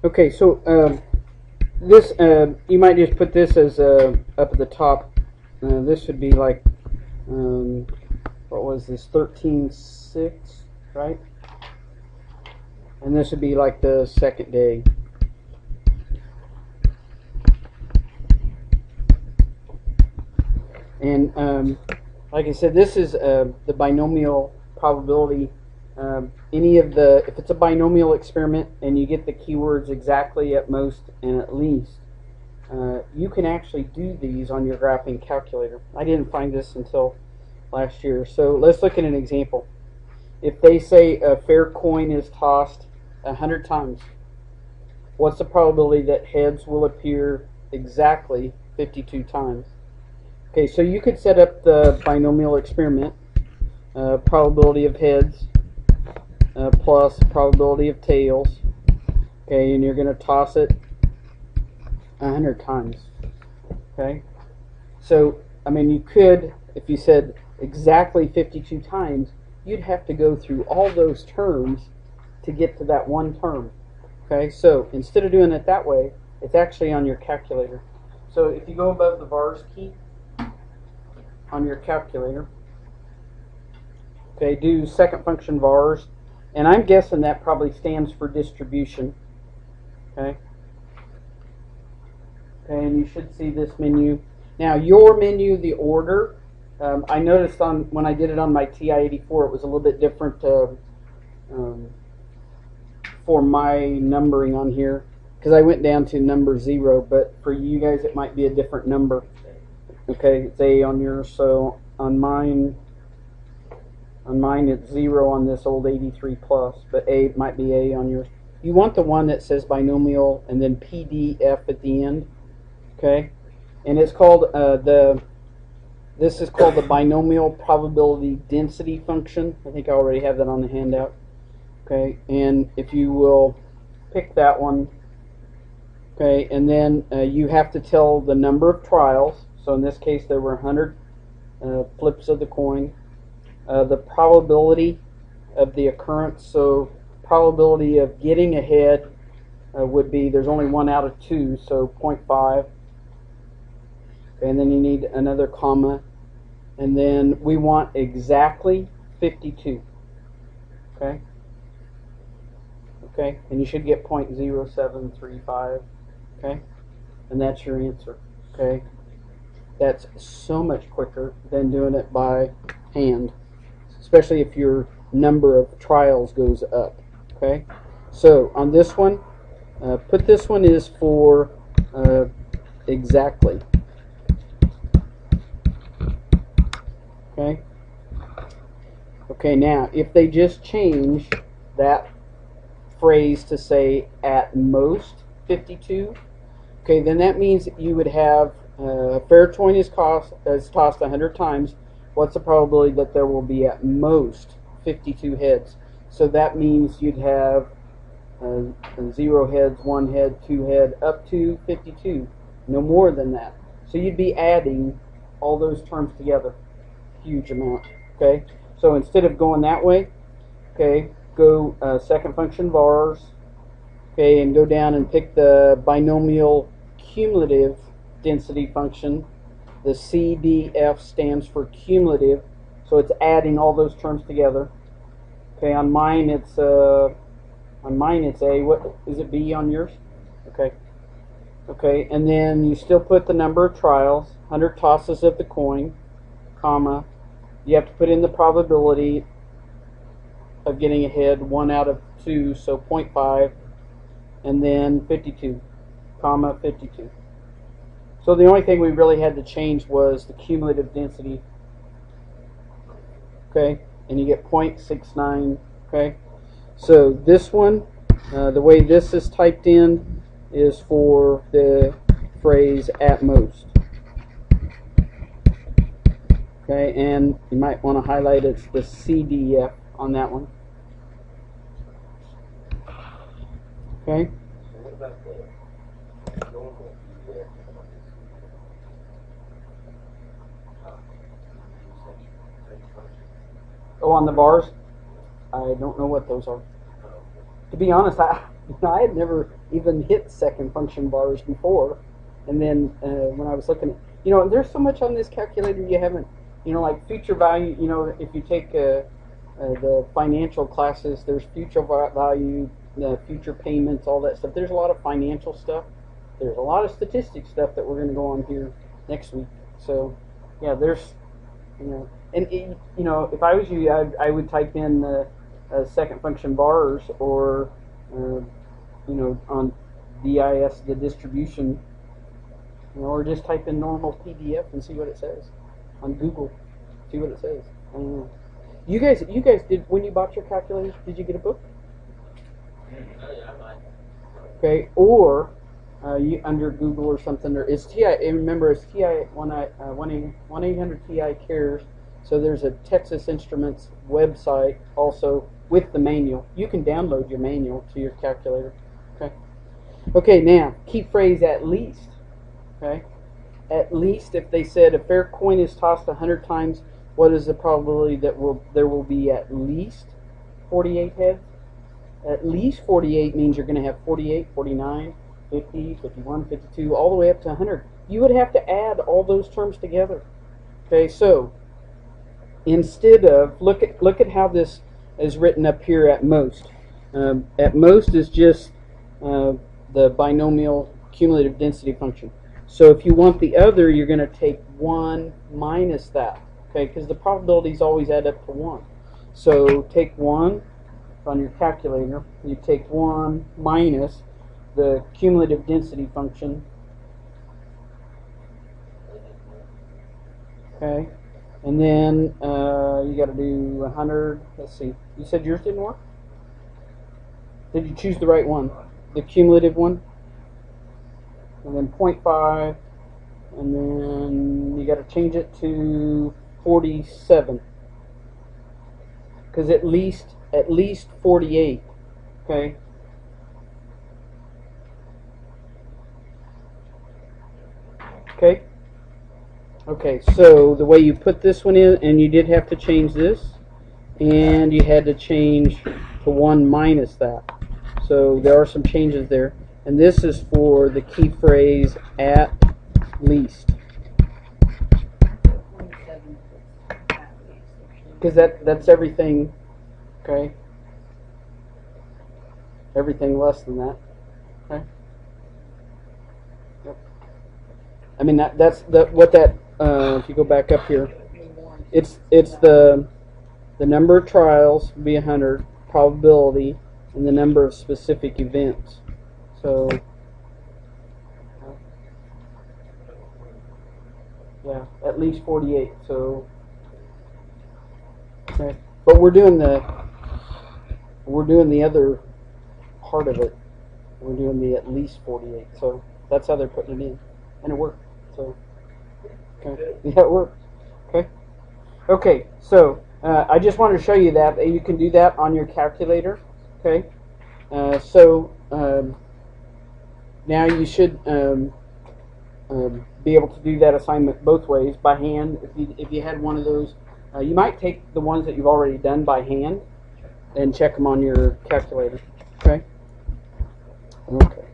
Okay, so this you might just put this as up at the top. This would be like what was this 13.6, right? And this would be like the second day. And like I said, this is the binomial probability. If it's a binomial experiment and you get the keywords exactly, at most, and at least, you can actually do these on your graphing calculator. I didn't find this until last year. So let's look at an example. If they say a fair coin is tossed 100 times, what's the probability that heads will appear exactly 52 times? Okay, so you could set up the binomial experiment, probability of heads plus probability of tails. Okay, and you're going to toss it 100 times. Okay, so I mean, you could, if you said exactly 52 times, you'd have to go through all those terms to get to that one term. Okay, so instead of doing it that way, it's actually on your calculator. So if you go above the vars key on your calculator, okay, do second function vars, and I'm guessing that probably stands for distribution. Okay, and you should see this menu. Now your menu, the order, I noticed when I did it on my TI-84, it was a little bit different for my numbering on here, because I went down to number 0, but for you guys it might be a different number. Okay, it's A on yours, so on mine it's 0 on this old 83 plus, but A might be A on yours. You want the one that says binomial and then PDF at the end. Okay, and it's called this is called the binomial probability density function. I think I already have that on the handout. Okay, and if you will pick that one, okay, and then you have to tell the number of trials. So in this case there were 100 flips of the coin. The probability of the occurrence, so probability of getting ahead would be, there's only 1 out of 2, so 0.5. Okay, and then you need another comma, and then we want exactly 52. Okay. Okay, and you should get 0.0735. Okay, and that's your answer. Okay, that's so much quicker than doing it by hand, especially if your number of trials goes up. Okay, so on this one, put this one is for exactly. Okay. Okay, now if they just change that phrase to say at most 52, okay, then that means that you would have a fair coin is tossed 100 times. What's the probability that there will be at most 52 heads? So that means you'd have 0 heads, 1 head, 2 head, up to 52, no more than that. So you'd be adding all those terms together, huge amount. Okay, so instead of going that way, okay, go second function vars, okay, and go down and pick the binomial cumulative density function. The CDF stands for cumulative, so it's adding all those terms together. Okay, on mine it's A. What is it? B on yours? Okay. Okay, and then you still put the number of trials, 100 tosses of the coin, comma. You have to put in the probability of getting ahead, 1 out of 2, so 0.5, and then 52, comma 52. So the only thing we really had to change was the cumulative density. Okay, and you get 0.69. Okay, so this one, the way this is typed in is for the phrase at most. Okay, and you might want to highlight it's the CDF on that one. Okay. Oh, on the bars? I don't know what those are. To be honest, I had never even hit second function bars before, and then when I was looking at, there's so much on this calculator you haven't, like future value. If you take the financial classes, there's future value, future payments, all that stuff. There's a lot of financial stuff. There's a lot of statistics stuff that we're going to go on here next week. So, yeah, there's, and if I was you, I would type in second function bars, or on DIS, the distribution, or just type in normal PDF and see what it says on Google. See what it says. I don't know. You guys did, when you bought your calculators, did you get a book? Okay, or you under Google or something, or it's TI. Remember, it's TI 1-800 TI cares. So there's a Texas Instruments website also with the manual. You can download your manual to your calculator. Okay. Okay. Now, key phrase at least. Okay. At least, if they said a fair coin is tossed 100 times, what is the probability that there will be at least 48 heads? At least 48 means you're going to have 48, 49, 50, 51, 52, all the way up to 100. You would have to add all those terms together. Okay, so instead of, look at how this is written up here at most. At most is just the binomial cumulative density function. So if you want the other, you're going to take 1 minus that. Okay, because the probabilities always add up to 1. So take 1 on your calculator. You take 1 minus the cumulative density function. Okay, and then you got to do 100. Let's see. You said yours didn't work? Did you choose the right one? The cumulative one? And then 0.5, and then you got to change it to 47, because at least 48. Okay. Okay. Okay. So the way you put this one in, and you did have to change this, and you had to change to 1 minus that. So there are some changes there. And this is for the key phrase at least. Because that's everything, okay? Everything less than that, okay? Yep. I mean, that's what that, if you go back up here, it's the number of trials would be 100, probability, and the number of specific events. So, yeah, at least 48. So, okay, but we're doing the other part of it. We're doing the at least 48. So that's how they're putting it in, and it worked. So, okay, yeah, it worked. Okay, okay. So I just wanted to show you that you can do that on your calculator. Okay, now you should be able to do that assignment both ways, by hand. If you had one of those, you might take the ones that you've already done by hand and check them on your calculator. Okay. Okay.